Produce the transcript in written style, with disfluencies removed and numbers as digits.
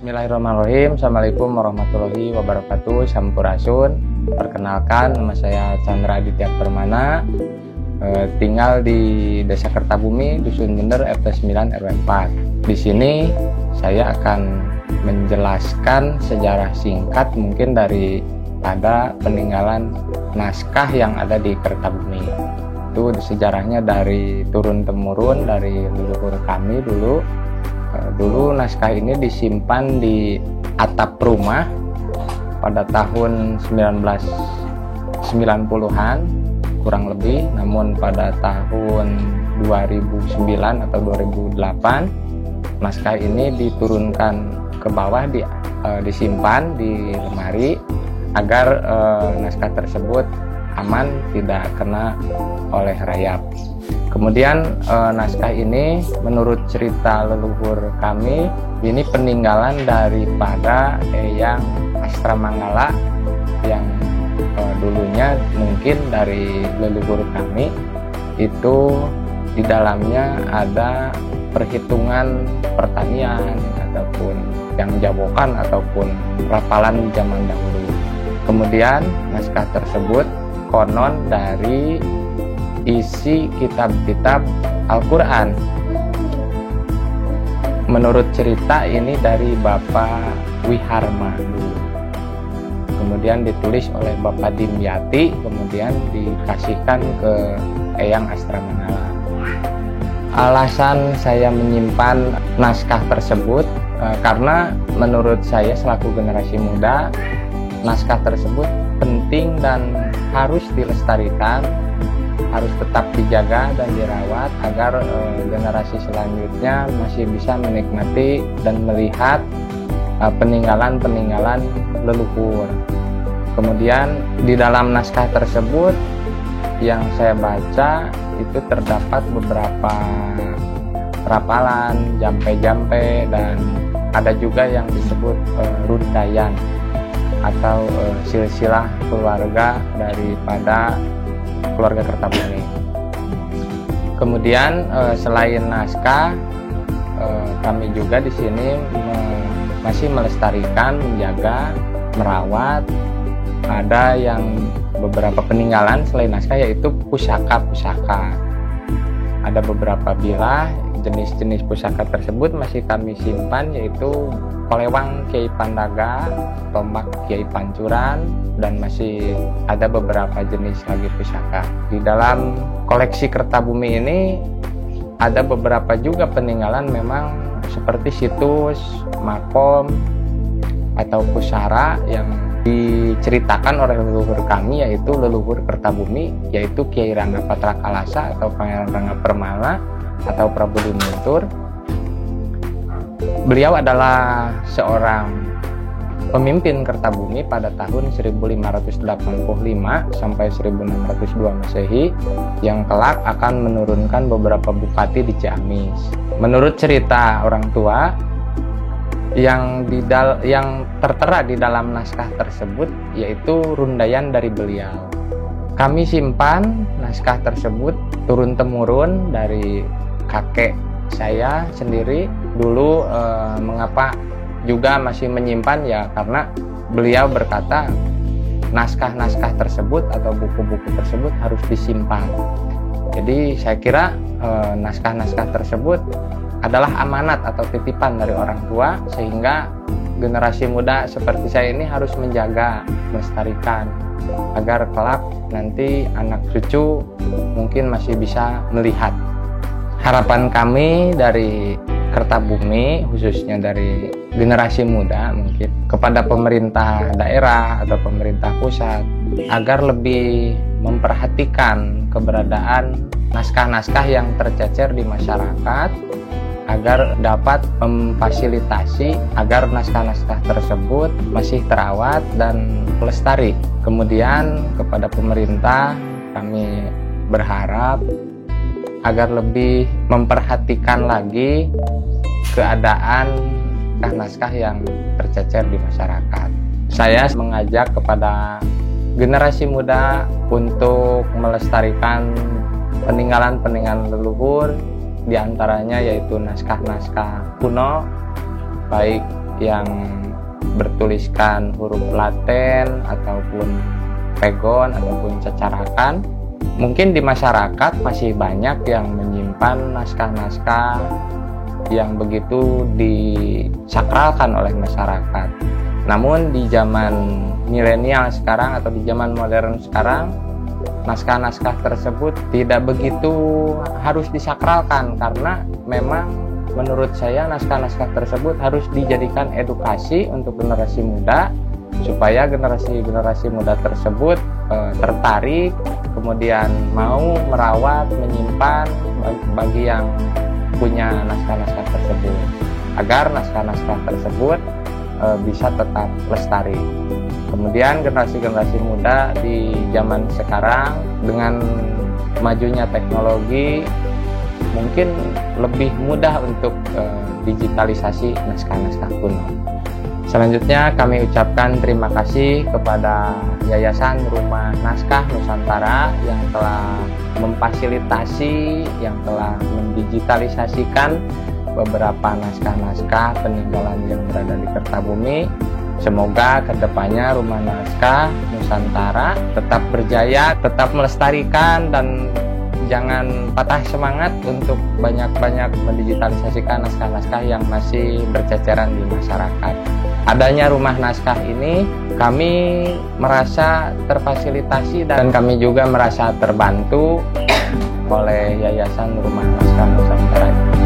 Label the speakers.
Speaker 1: Bismillahirrahmanirrahim. Assalamualaikum warahmatullahi wabarakatuh. Sampurasun. Perkenalkan, nama saya Chandra Aditya Permana. Tinggal di Desa Kertabumi, Dusun Bener, RT 9 RW 4. Di sini saya akan menjelaskan sejarah singkat mungkin daripada peninggalan naskah yang ada di Kertabumi. Itu sejarahnya dari turun-temurun dari leluhur kami dulu. Dulu naskah ini disimpan di atap rumah pada tahun 1990-an kurang lebih, namun pada tahun 2009 atau 2008 naskah ini diturunkan ke bawah, disimpan di lemari agar naskah tersebut aman, tidak kena oleh rayap. Kemudian naskah ini menurut cerita leluhur kami ini peninggalan daripada Eyang Astramanggala yang dulunya mungkin dari leluhur kami itu di dalamnya ada perhitungan pertanian ataupun yang jabokan ataupun rapalan zaman dahulu. Kemudian naskah tersebut konon dari isi kitab-kitab Al-Quran. Menurut cerita ini dari Bapak Wiharma dulu. Kemudian ditulis oleh Bapak Dimyati, kemudian dikasihkan ke Eyang Astramanggala. Alasan saya menyimpan naskah tersebut karena menurut saya selaku generasi muda, naskah tersebut penting dan harus dilestarikan, harus tetap dijaga dan dirawat agar generasi selanjutnya masih bisa menikmati dan melihat peninggalan-peninggalan leluhur. Kemudian di dalam naskah tersebut yang saya baca itu terdapat beberapa rapalan, jampe-jampe, dan ada juga yang disebut rundayan atau silsilah keluarga daripada keluarga Kertabumi. Kemudian selain naskah, kami juga di sini masih melestarikan, menjaga, merawat. Ada yang beberapa peninggalan selain naskah yaitu pusaka-pusaka. Ada beberapa bilah, jenis-jenis pusaka tersebut masih kami simpan yaitu kolewang Kiai Pandaga, tombak Kiai Pancuran, dan masih ada beberapa jenis lagi pusaka. Di dalam koleksi Kertabumi ini ada beberapa juga peninggalan memang seperti situs, makom, atau pusara yang diceritakan oleh leluhur kami yaitu leluhur Kertabumi, yaitu Kiai Rangga Patra Kalasa atau Pangeran Rangga Permana atau Prabu Dinutur. Beliau adalah seorang pemimpin Kertabumi pada tahun 1585 sampai 1602 Masehi yang kelak akan menurunkan beberapa bupati di Ciamis. Menurut cerita orang tua yang tertera di dalam naskah tersebut yaitu rundayan dari beliau. Kami simpan naskah tersebut turun-temurun dari kakek saya sendiri dulu. Mengapa juga masih menyimpan ya karena beliau berkata naskah-naskah tersebut atau buku-buku tersebut harus disimpan. Jadi saya kira naskah-naskah tersebut adalah amanat atau titipan dari orang tua, sehingga generasi muda seperti saya ini harus menjaga, melestarikan agar kelak nanti anak cucu mungkin masih bisa melihat. Harapan kami dari Kertabumi, khususnya dari generasi muda mungkin kepada pemerintah daerah atau pemerintah pusat agar lebih memperhatikan keberadaan naskah-naskah yang tercecer di masyarakat agar dapat memfasilitasi agar naskah-naskah tersebut masih terawat dan lestari. Kemudian kepada pemerintah kami berharap agar lebih memperhatikan lagi keadaan naskah yang tercecer di masyarakat. Saya mengajak kepada generasi muda untuk melestarikan peninggalan-peninggalan leluhur, diantaranya yaitu naskah-naskah kuno, baik yang bertuliskan huruf Latin ataupun pegon ataupun cecarakan. Mungkin di masyarakat masih banyak yang menyimpan naskah-naskah yang begitu disakralkan oleh masyarakat. Namun di zaman milenial sekarang atau di zaman modern sekarang, naskah-naskah tersebut tidak begitu harus disakralkan, karena memang menurut saya naskah-naskah tersebut harus dijadikan edukasi untuk generasi muda, supaya generasi muda tersebut tertarik, kemudian mau merawat, menyimpan bagi yang punya naskah-naskah tersebut, agar naskah-naskah tersebut bisa tetap lestari. Kemudian generasi muda di zaman sekarang dengan majunya teknologi mungkin lebih mudah untuk digitalisasi naskah-naskah kuno. Selanjutnya kami ucapkan terima kasih kepada Yayasan Rumah Naskah Nusantara yang telah memfasilitasi, yang telah mendigitalisasikan beberapa naskah-naskah peninggalan yang berada di Kertabumi. Semoga kedepannya Rumah Naskah Nusantara tetap berjaya, tetap melestarikan, dan jangan patah semangat untuk banyak-banyak mendigitalisasikan naskah-naskah yang masih berceceran di masyarakat. Adanya Rumah Naskah ini, kami merasa terfasilitasi dan kami juga merasa terbantu oleh Yayasan Rumah Naskah Nusantara.